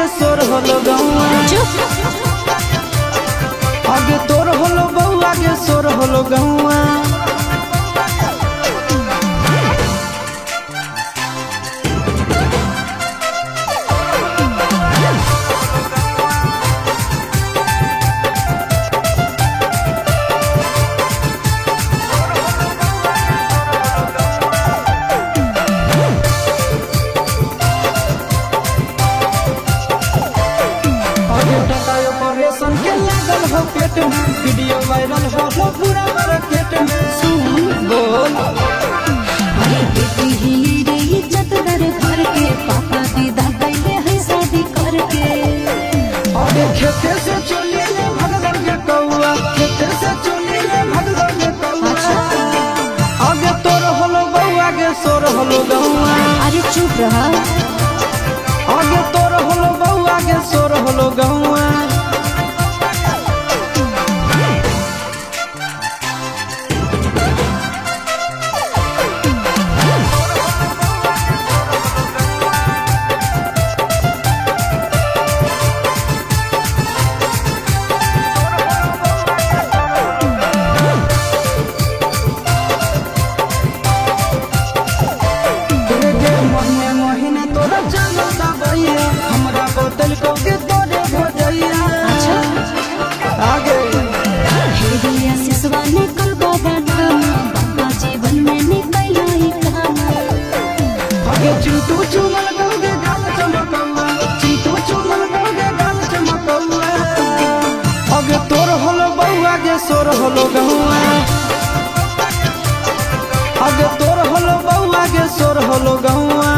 के सोर होलो गौआ आगे तोर होलो बउआ के सोर होलो गौआ के लागल हो पेट में वीडियो वायरल हो पूरा मार्केट में सुन बोल अरे बेटी ही रे इज्जत दर घर के पापा दीदा कैले है शादी करके अबे खेते से चली ले भगदड़ के कौआ खेते से चली ले भगदड़ के कौआ आगे तोर होलो बउआ के सोर होलो गौआ अरे चुप रहा आगे तोर होलो बउआ के सोर होलो गौआ हमरा बोतल को के तोरे भजैया अच्छा आगे हेरिया सिसवा ने कल बाबा बाबा जीवन में निकल आई काम आगे चिंटू चुमल गौगे गाल चमकौआ चिंटू चुमल गौगे गाल चमकौआ आगे तोर होलो बउआ के सोर होलो गौआ आगे तोर होलो बउआ के सोर होलो गौआ।